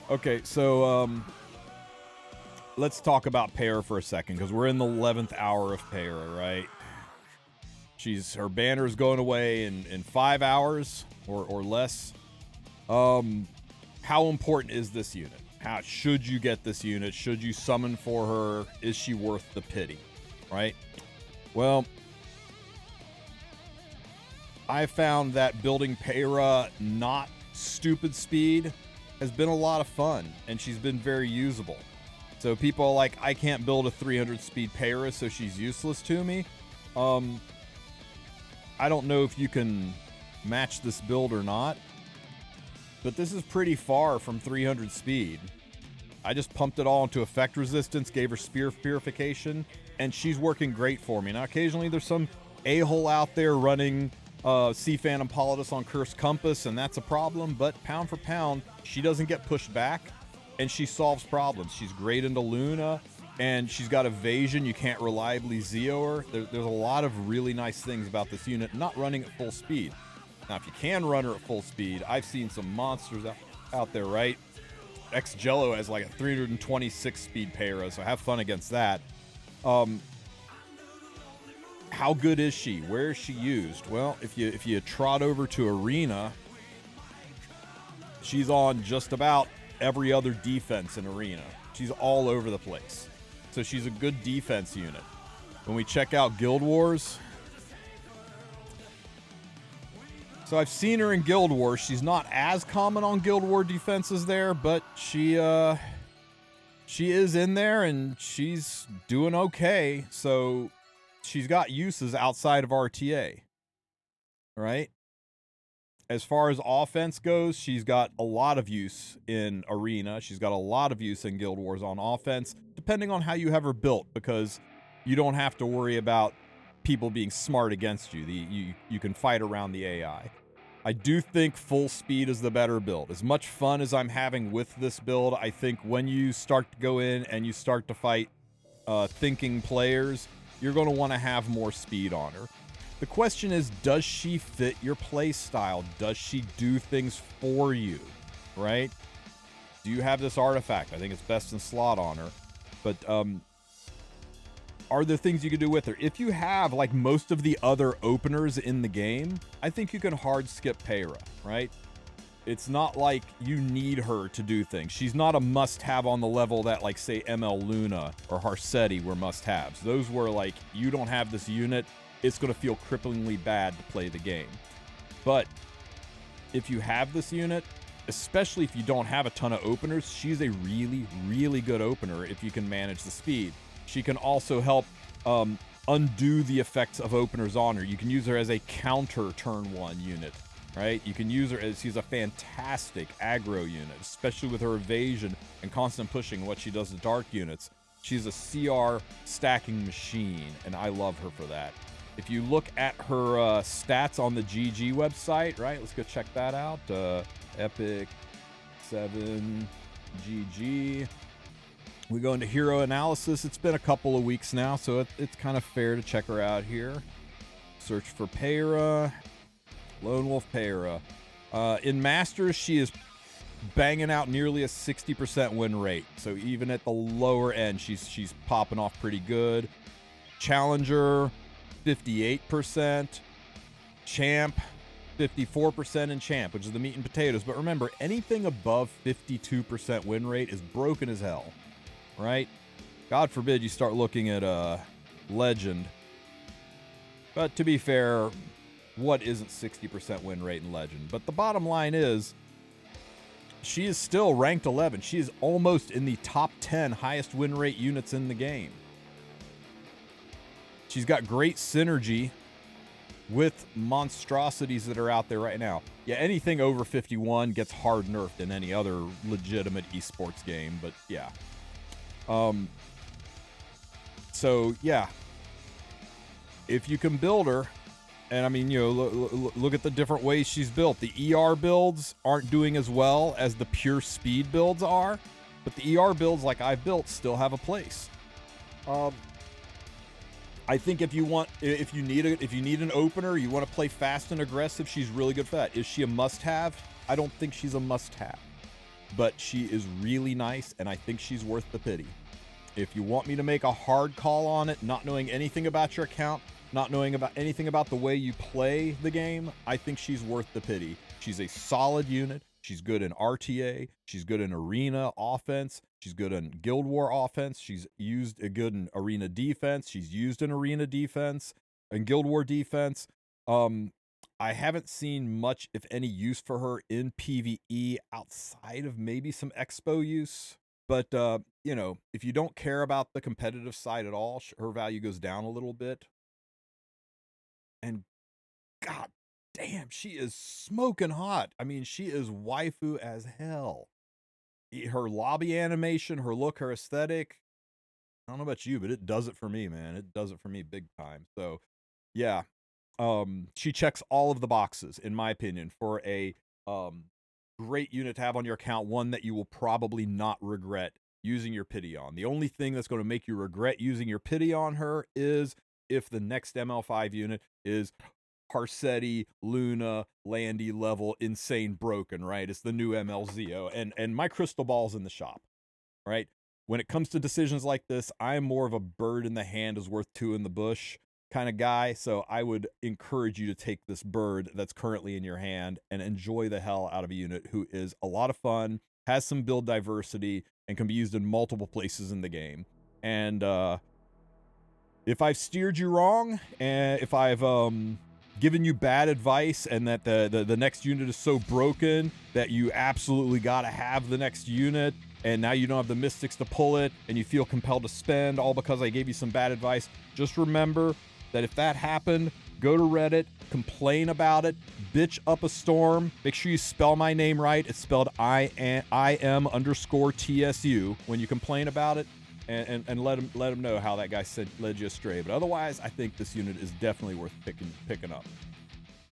Okay, so let's talk about Peira for a second, because we're in the 11th hour of Peira, right? Her banner's going away in 5 hours or less. How important is this unit? How should you get this unit? Should you summon for her? Is she worth the pity? Right? Well, I found that building Peira not stupid speed has been a lot of fun, and she's been very usable. So people are like, I can't build a 300 speed Peira, so she's useless to me. I don't know if you can match this build or not, but this is pretty far from 300 speed. I just pumped it all into effect resistance, gave her spear purification, and she's working great for me. Now, occasionally there's some a-hole out there running Sea Phantom Politis on Cursed Compass, and that's a problem, but pound for pound, she doesn't get pushed back, and she solves problems. She's great into Luna, and she's got evasion. You can't reliably Zeo her. There's a lot of really nice things about this unit not running at full speed. Now, if you can run her at full speed, I've seen some monsters out there, right? X-Jello has like a 326 speed Peira, so have fun against that. How good is she? Where is she used? Well, if you trot over to Arena, she's on just about every other defense in Arena. She's all over the place. So she's a good defense unit. When we check out Guild Wars, so I've seen her in Guild Wars. She's not as common on Guild War defenses there, but she is in there and she's doing okay. So she's got uses outside of RTA, right? As far as offense goes, she's got a lot of use in Arena. She's got a lot of use in Guild Wars on offense, depending on how you have her built, because you don't have to worry about people being smart against you. You can fight around the AI. I do think full speed is the better build. As much fun as I'm having with this build, I think when you start to go in and you start to fight thinking players, you're going to want to have more speed on her. The question is, does she fit your play style? Does she do things for you, right? Do you have this artifact? I think it's best in slot on her. But are there things you can do with her? If you have, like most of the other openers in the game, I think you can hard skip Peira, right? It's not like you need her to do things. She's not a must-have on the level that, like, say, ML Luna or Harsetti were must-haves. Those were, like, you don't have this unit, it's going to feel cripplingly bad to play the game. But if you have this unit, especially if you don't have a ton of openers, she's a really, really good opener if you can manage the speed. She can also help undo the effects of openers on her. You can use her as a counter turn 1 unit, right? You can use her as she's a fantastic aggro unit, especially with her evasion and constant pushing, what she does to dark units. She's a CR stacking machine, and I love her for that. If you look at her stats on the GG website, right? Let's go check that out. Epic 7 GG. We go into hero analysis. It's been a couple of weeks now, so it's kind of fair to check her out here. Search for Peira. Lone Wolf Peira. In Masters, she is banging out nearly a 60% win rate. So even at the lower end, she's popping off pretty good. Challenger, 58%. Champ, 54% in Champ, which is the meat and potatoes. But remember, anything above 52% win rate is broken as hell, right? God forbid you start looking at Legend. But to be fair, what isn't 60% win rate in Legend? But the bottom line is, she is still ranked 11. She is almost in the top 10 highest win rate units in the game. She's got great synergy with monstrosities that are out there right now. Yeah, anything over 51 gets hard nerfed in any other legitimate esports game, but yeah. So yeah, if you can build her, and I mean, you know, look at the different ways she's built. The ER builds aren't doing as well as the pure speed builds are, but the ER builds like I've built still have a place. I think if you need an opener, you want to play fast and aggressive, she's really good for that. Is she a must-have? I don't think she's a must-have. but she is really nice, and I think she's worth the pity. If you want me to make a hard call on it, not knowing anything about your account, not knowing about anything about the way you play the game, I think she's worth the pity. She's a solid unit. She's good in RTA. She's good in arena offense. She's good in Guild War offense. She's used good in arena defense. She's used in arena defense and Guild War defense. I haven't seen much, if any, use for her in PvE outside of maybe some Expo use. But, you know, if you don't care about the competitive side at all, her value goes down a little bit. And God damn, she is smoking hot. I mean, she is waifu as hell. Her lobby animation, her look, her aesthetic. I don't know about you, but it does it for me, man. It does it for me big time. So, yeah. She checks all of the boxes, in my opinion, for a great unit to have on your account, one that you will probably not regret using your pity on. The only thing that's going to make you regret using your pity on her is if the next ML5 unit is Harsetti, Luna, Landy level insane broken, right? It's the new MLZO, and my crystal ball's in the shop, right? When it comes to decisions like this, I'm more of a bird in the hand is worth two in the bush kind of guy. So I would encourage you to take this bird that's currently in your hand and enjoy the hell out of a unit who is a lot of fun, has some build diversity, and can be used in multiple places in the game. And if I've steered you wrong, and if I've given you bad advice, and that the next unit is so broken that you absolutely got to have the next unit, and now you don't have the mystics to pull it, and you feel compelled to spend all because I gave you some bad advice, just remember that if that happened, go to Reddit, complain about it, bitch up a storm. Make sure you spell my name right. It's spelled IM_TSU when you complain about it, and let him know how that guy led you astray. But otherwise, I think this unit is definitely worth picking up.